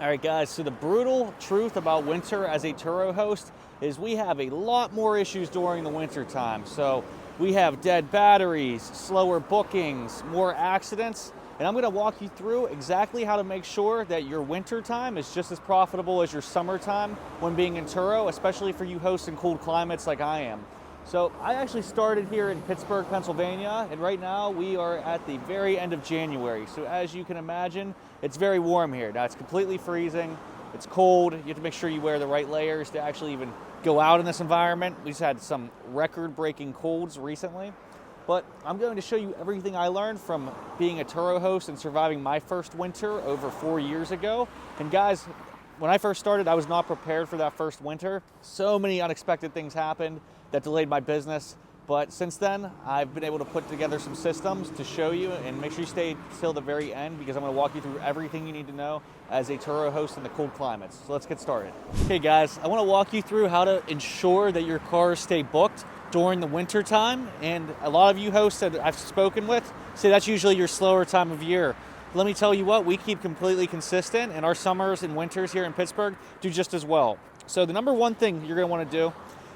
All right, guys, so the brutal truth about winter as a Turo host is we have a lot more issues during the winter time. So we have dead batteries, slower bookings, more accidents, and I'm gonna walk you through exactly how to make sure that your winter time is just as profitable as your summertime when being in Turo, especially for you hosts in cold climates like I am. So I actually started here in Pittsburgh, Pennsylvania, and right now we are at the very end of January. So as you can imagine, it's very warm here. Now it's completely freezing, it's cold, you have to make sure you wear the right layers to actually even go out in this environment. We've had some record-breaking colds recently, but I'm going to show you everything I learned from being a Turo host and surviving my first winter over 4 years ago. And guys, when I first started, I was not prepared for that first winter. So many unexpected things happened that delayed my business. But since then, I've been able to put together some systems to show you, and make sure you stay till the very end because I'm gonna walk you through everything you need to know as a Turo host in the cold climates. So let's get started. Okay guys, I wanna walk you through how to ensure that your cars stay booked during the winter time. And a lot of you hosts that I've spoken with say that's usually your slower time of year. Let me tell you what, we keep completely consistent, and our summers and winters here in Pittsburgh do just as well. So the number one thing you're gonna wanna do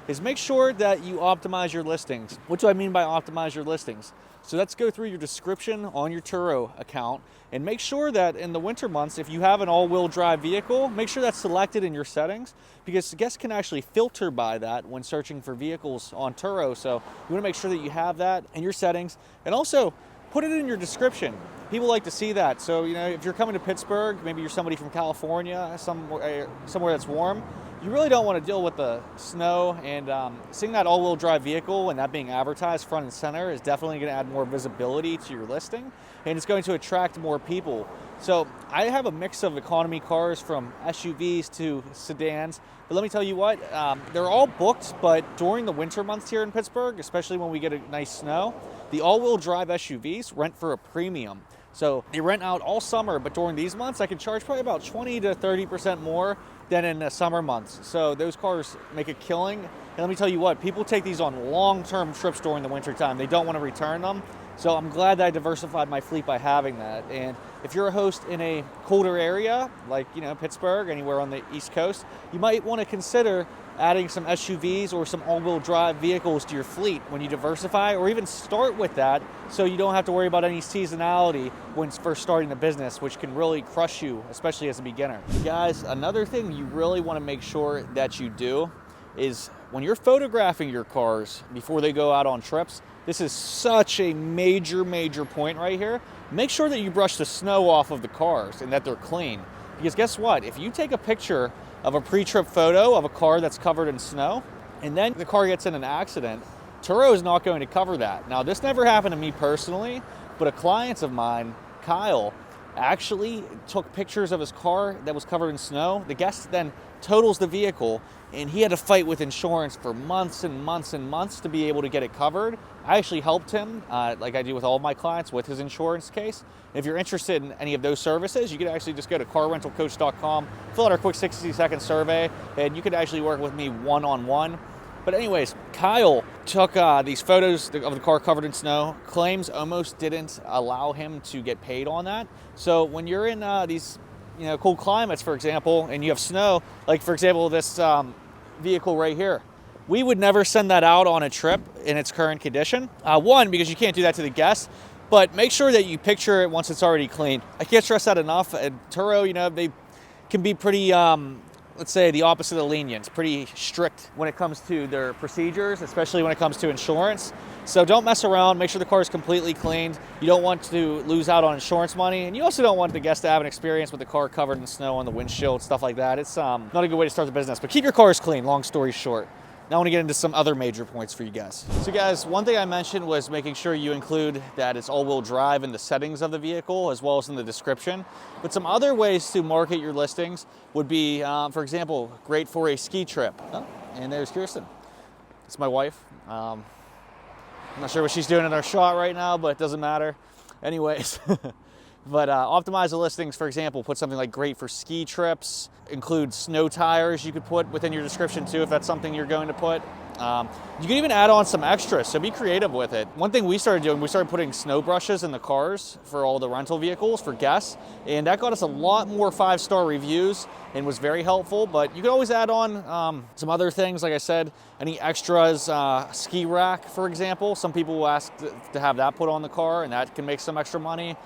is make sure that you optimize your listings. What do I mean by optimize your listings? So let's go through your description on your Turo account and make sure that in the winter months, if you have an all-wheel drive vehicle, make sure that's selected in your settings, because guests can actually filter by that when searching for vehicles on Turo. So you wanna make sure that you have that in your settings, and also put it in your description. People like to see that. So, you know, if you're coming to Pittsburgh, maybe you're somebody from California, somewhere that's warm, you really don't want to deal with the snow, and seeing that all-wheel drive vehicle and that being advertised front and center is definitely going to add more visibility to your listing, and it's going to attract more people. So I have a mix of economy cars from SUVs to sedans, but let me tell you what, they're all booked, but during the winter months here in Pittsburgh, especially when we get a nice snow, the all-wheel drive SUVs rent for a premium. So they rent out all summer, but during these months, I can charge probably about 20 to 30% more than in the summer months. So those cars make a killing. And let me tell you what, people take these on long-term trips during the winter time. They don't want to return them. So I'm glad that I diversified my fleet by having that. And if you're a host in a colder area, like, you know, Pittsburgh, anywhere on the East Coast, you might want to consider adding some SUVs or some all-wheel drive vehicles to your fleet when you diversify, or even start with that so you don't have to worry about any seasonality when first starting the business, which can really crush you, especially as a beginner. Guys, another thing you really want to make sure that you do is when you're photographing your cars before they go out on trips, this is such a major point right here. Make sure that you brush the snow off of the cars and that they're clean. Because guess what? If you take a picture of a pre-trip photo of a car that's covered in snow, and then the car gets in an accident, Turo is not going to cover that. Now, this never happened to me personally, but a client of mine, Kyle, actually took pictures of his car that was covered in snow. The guest then totals the vehicle, and he had to fight with insurance for months and months to be able to get it covered. I actually helped him, like I do with all of my clients, with his insurance case. And if you're interested in any of those services, you could actually just go to carrentalcoach.com, fill out our quick 60-second survey, and you could actually work with me one-on-one. But anyways, Kyle took these photos of the car covered in snow. Claims almost didn't allow him to get paid on that. So when you're in these cold climates, for example, and you have snow, like for example, this vehicle right here, we would never send that out on a trip in its current condition. One, because you can't do that to the guests, but make sure that you picture it once it's already clean. I can't stress that enough. And Turo, they can be pretty, let's say the opposite of lenient, pretty strict when it comes to their procedures, especially when it comes to insurance. So don't mess around, make sure the car is completely cleaned. You don't want to lose out on insurance money, and you also don't want the guest to have an experience with the car covered in snow on the windshield, stuff like that. It's not a good way to start the business, but keep your cars clean, long story short. Now I want to get into some other major points for you guys. So guys, one thing I mentioned was making sure you include that it's all-wheel drive in the settings of the vehicle as well as in the description. But some other ways to market your listings would be, for example, great for a ski trip. Oh, and there's Kirsten. It's my wife. I'm not sure what she's doing in our shot right now, but it doesn't matter. Anyways, But optimize the listings, for example, put something like great for ski trips, include snow tires you could put within your description too if that's something you're going to put. You can even add on some extras, so be creative with it. One thing we started doing, we started putting snow brushes in the cars for all the rental vehicles for guests, and that got us a lot more 5-star reviews and was very helpful. But you can always add on some other things, like I said, any extras, ski rack, for example. Some people will ask to have that put on the car, and that can make some extra money.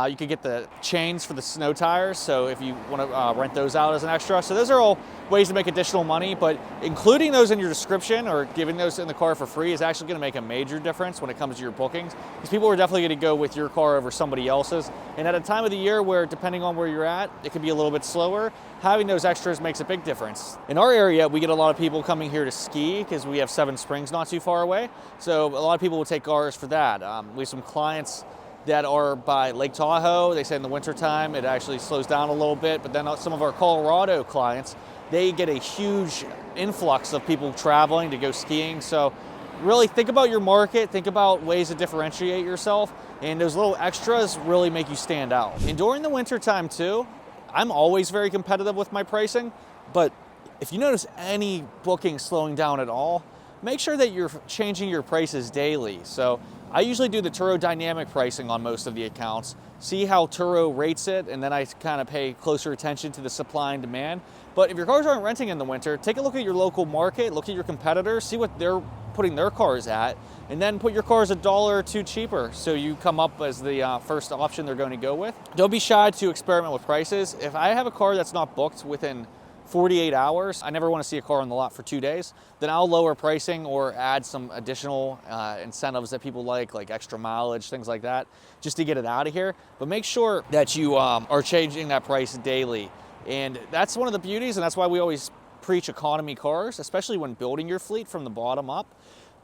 You could get the chains for the snow tires, so if you want to rent those out as an extra. So those are all ways to make additional money, but including those in your description or giving those in the car for free is actually going to make a major difference when it comes to your bookings, because people are definitely going to go with your car over somebody else's. And at a time of the year where, depending on where you're at, it could be a little bit slower, having those extras makes a big difference. In our area, we get a lot of people coming here to ski because we have Seven Springs not too far away, so a lot of people will take cars for that. We have some clients that are by Lake Tahoe. They say in the wintertime it actually slows down a little bit, but then some of our Colorado clients, they get a huge influx of people traveling to go skiing. So really think about your market, think about ways to differentiate yourself, and those little extras really make you stand out. And during the wintertime too, I'm always very competitive with my pricing, but if you notice any booking slowing down at all, make sure that you're changing your prices daily. So I usually do the Turo dynamic pricing on most of the accounts, see how Turo rates it, and then I kind of pay closer attention to the supply and demand. But if your cars aren't renting in the winter, take a look at your local market, look at your competitors, see what they're putting their cars at, and then put your cars $1 or $2 cheaper so you come up as the first option they're going to go with. Don't be shy to experiment with prices. If I have a car that's not booked within 48 hours, I never want to see a car on the lot for 2 days, then I'll lower pricing or add some additional incentives that people like extra mileage, things like that, just to get it out of here. But make sure that you are changing that price daily. And that's one of the beauties, and that's why we always preach economy cars, especially when building your fleet from the bottom up,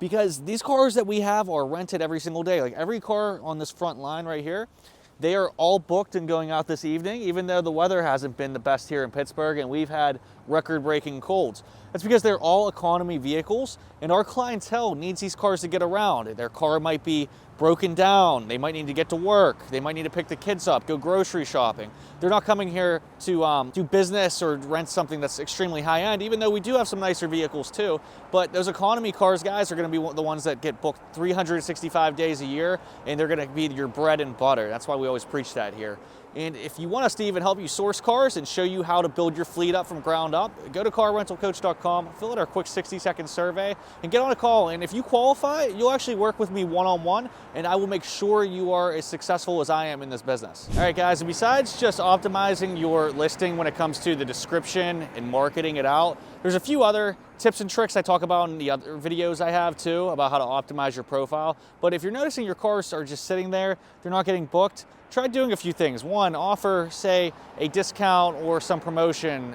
because these cars that we have are rented every single day. Like every car on this front line right here, they are all booked and going out this evening, even though the weather hasn't been the best here in Pittsburgh and we've had record-breaking colds. That's because they're all economy vehicles, and our clientele needs these cars to get around. Their car might be broken down, they might need to get to work, they might need to pick the kids up, go grocery shopping. They're not coming here to do business or rent something that's extremely high-end, even though we do have some nicer vehicles too. But those economy cars, guys, are going to be the ones that get booked 365 days a year, and they're going to be your bread and butter. That's why we always preach that here. And if you want us to even help you source cars and show you how to build your fleet up from ground up, go to carrentalcoach.com, fill out our quick 60-second survey, and get on a call. And if you qualify, you'll actually work with me one-on-one, and I will make sure you are as successful as I am in this business. All right, guys, and besides just optimizing your listing when it comes to the description and marketing it out, there's a few other tips and tricks I talk about in the other videos I have too about how to optimize your profile. But if you're noticing your cars are just sitting there, they're not getting booked, try doing a few things. One, offer, say, a discount or some promotion.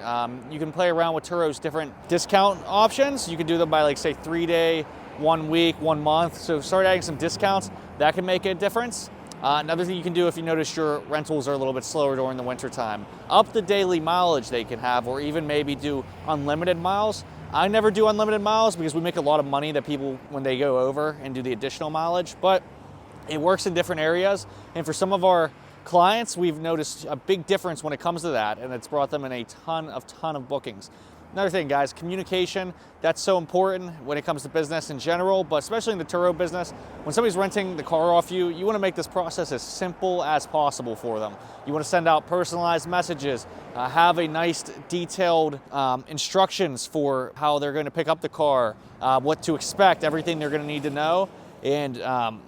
You can play around with Turo's different discount options. You can do them by, like, say, 3-day, 1 week, 1 month. So start adding some discounts. That can make a difference. Another thing you can do if you notice your rentals are a little bit slower during the winter time, up the daily mileage they can have, or even maybe do unlimited miles. I never do unlimited miles because we make a lot of money that people, when they go over and do the additional mileage, but it works in different areas. And for some of our clients, we've noticed a big difference when it comes to that, and it's brought them in a ton of bookings. Another thing, guys, communication, that's so important when it comes to business in general, but especially in the Turo business. When somebody's renting the car off you, you want to make this process as simple as possible for them. You want to send out personalized messages, have a nice detailed instructions for how they're going to pick up the car, what to expect, everything they're going to need to know. And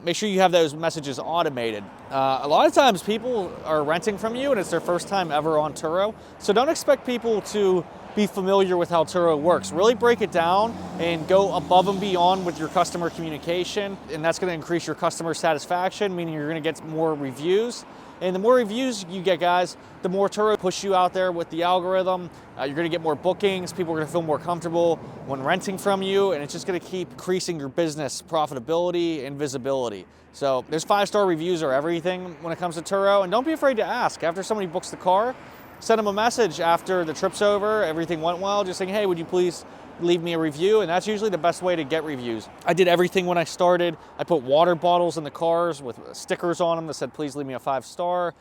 make sure you have those messages automated. A lot of times people are renting from you and it's their first time ever on Turo, so don't expect people to be familiar with how Turo works. Really break it down and go above and beyond with your customer communication, and that's going to increase your customer satisfaction, meaning you're going to get more reviews. And the more reviews you get, guys, the more Turo push you out there with the algorithm. You're going to get more bookings. People are going to feel more comfortable when renting from you, and it's just going to keep increasing your business profitability and visibility. So there's 5-star reviews are everything when it comes to Turo, and don't be afraid to ask. After somebody books the car, send them a message after the trip's over, everything went well, just saying, hey, would you please leave me a review? And that's usually the best way to get reviews. I did everything when I started. I put water bottles in the cars with stickers on them that said, please leave me a 5-star.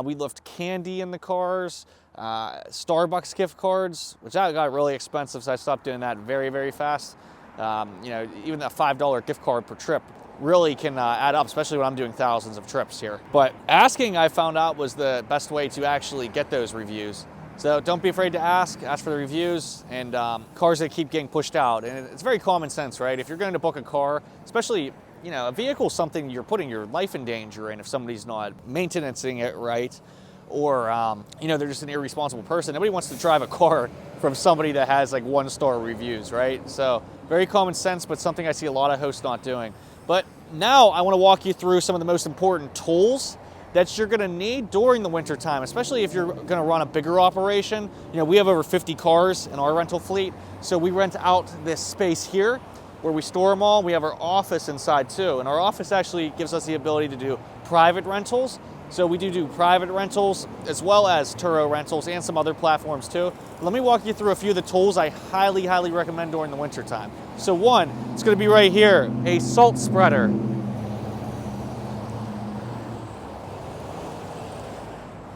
We left candy in the cars, Starbucks gift cards, which I got really expensive, so I stopped doing that very, very fast. Even that $5 gift card per trip really can add up, especially when I'm doing thousands of trips here. But asking, I found out, was the best way to actually get those reviews. So don't be afraid to ask for the reviews, and cars that keep getting pushed out. And it's very common sense, right? If you're going to book a car, especially, a vehicle is something you're putting your life in danger in if somebody's not maintaining it right, or they're just an irresponsible person. Nobody wants to drive a car from somebody that has like 1-star reviews, right? So very common sense, but something I see a lot of hosts not doing. But now I want to walk you through some of the most important tools that you're going to need during the winter time, especially if you're going to run a bigger operation. We have over 50 cars in our rental fleet, so we rent out this space here where we store them all. We have our office inside too, and our office actually gives us the ability to do private rentals. So we do private rentals as well as Turo rentals and some other platforms too. Let me walk you through a few of the tools I highly, highly recommend during the winter time. So one, it's going to be right here, a salt spreader.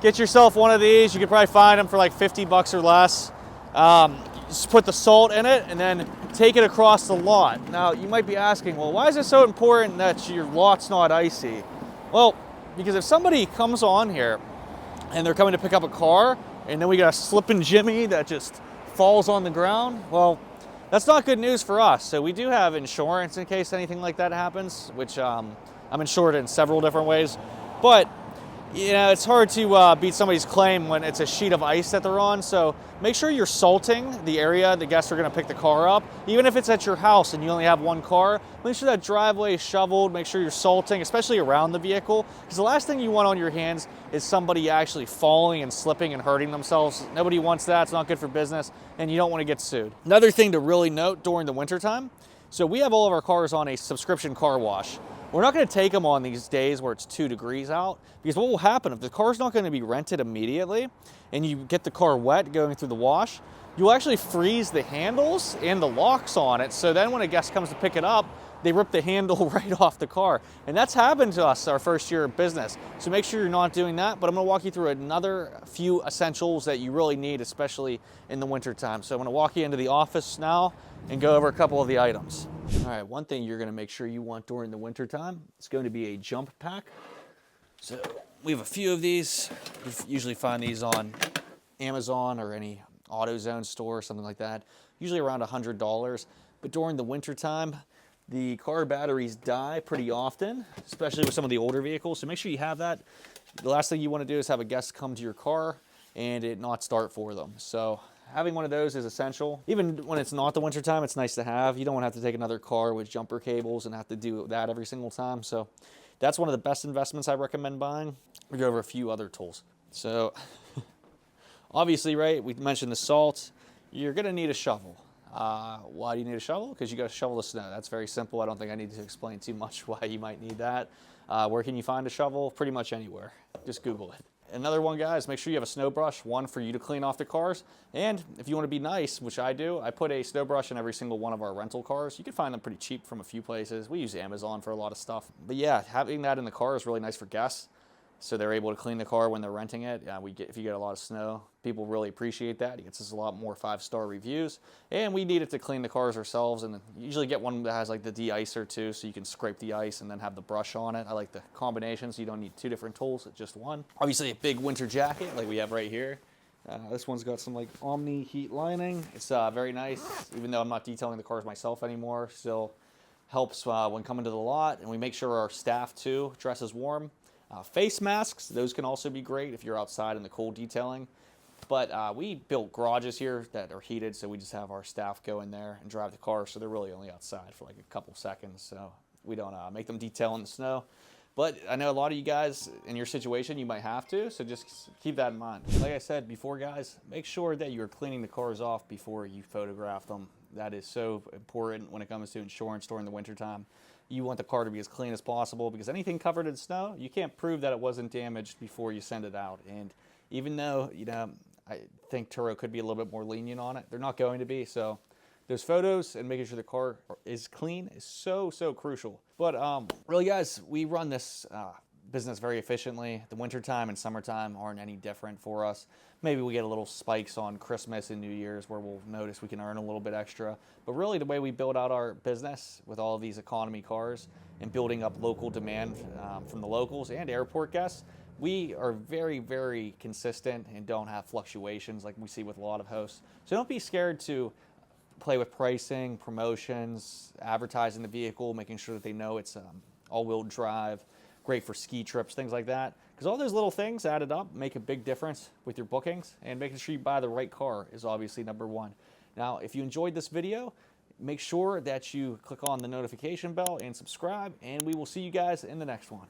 Get yourself one of these. You could probably find them for like 50 bucks or less. Just put the salt in it and then take it across the lot. Now, you might be asking, well, why is it so important that your lot's not icy? Well, because if somebody comes on here and they're coming to pick up a car and then we got a slipping Jimmy that just falls on the ground, well, that's not good news for us. So we do have insurance in case anything like that happens, which I'm insured in several different ways. But it's hard to beat somebody's claim when it's a sheet of ice that they're on. So make sure you're salting the area the guests are going to pick the car up. Even if it's at your house and you only have one car, make sure that driveway is shoveled. Make sure you're salting, especially around the vehicle. Because the last thing you want on your hands is somebody actually falling and slipping and hurting themselves. Nobody wants that. It's not good for business, and you don't want to get sued. Another thing to really note during the wintertime, so we have all of our cars on a subscription car wash. We're not going to take them on these days where it's 2 degrees out, because what will happen if the car's not going to be rented immediately and you get the car wet going through the wash, you'll actually freeze the handles and the locks on it. So then when a guest comes to pick it up, they rip the handle right off the car. And that's happened to us our first year of business. So make sure you're not doing that. But I'm going to walk you through another few essentials that you really need, especially in the wintertime. So I'm going to walk you into the office now and go over a couple of the items. All right, one thing you're going to make sure you want during the wintertime is going to be a jump pack. So we have a few of these. You usually find these on Amazon or any AutoZone store or something like that. Usually around $100. But during the wintertime, the car batteries die pretty often, especially with some of the older vehicles. So make sure you have that. The last thing you want to do is have a guest come to your car and it not start for them. So having one of those is essential. Even when it's not the wintertime, it's nice to have. You don't want to have to take another car with jumper cables and have to do that every single time. So that's one of the best investments I recommend buying. We'll go over a few other tools. So obviously, right, we mentioned the salt. You're going to need a shovel. Why do you need a shovel? Because you got to shovel the snow. That's very simple. I don't think I need to explain too much why you might need that. Where can you find a shovel? Pretty much anywhere. Just Google it. Another one, guys, make sure you have a snow brush, one for you to clean off the cars. And if you want to be nice, which I do, I put a snow brush in every single one of our rental cars. You can find them pretty cheap from a few places. We use Amazon for a lot of stuff. But yeah, having that in the car is really nice for guests. So they're able to clean the car when they're renting it. If you get a lot of snow, people really appreciate that. It gets us a lot more 5-star reviews. And we need it to clean the cars ourselves. And usually get one that has like the de-icer too, so you can scrape the ice and then have the brush on it. I like the combination, so you don't need 2 different tools, it's just one. Obviously a big winter jacket like we have right here. This one's got some like Omni heat lining. It's very nice, even though I'm not detailing the cars myself anymore. Still helps when coming to the lot. And we make sure our staff too dresses warm. Face masks, those can also be great if you're outside in the cold detailing. But we built garages here that are heated, so we just have our staff go in there and drive the car, so they're really only outside for like a couple seconds, so we don't make them detail in the snow. But I know a lot of you guys, in your situation, you might have to, so just keep that in mind. Like I said before, guys, make sure that you're cleaning the cars off before you photograph them. That is so important when it comes to insurance during the wintertime. You want the car to be as clean as possible, because anything covered in snow, you can't prove that it wasn't damaged before you send it out. And even though, I think Turo could be a little bit more lenient on it. They're not going to be, so those photos and making sure the car is clean is so crucial. But really, guys, we run this business very efficiently. The wintertime and summertime aren't any different for us. Maybe we get a little spikes on Christmas and New Year's where we'll notice we can earn a little bit extra. But really, the way we build out our business with all of these economy cars and building up local demand from the locals and airport guests, we are very consistent and don't have fluctuations like we see with a lot of hosts. So don't be scared to play with pricing, promotions, advertising the vehicle, making sure that they know it's all-wheel drive, great for ski trips, things like that. Because all those little things added up make a big difference with your bookings, and making sure you buy the right car is obviously number one. Now, if you enjoyed this video, make sure that you click on the notification bell and subscribe, and we will see you guys in the next one.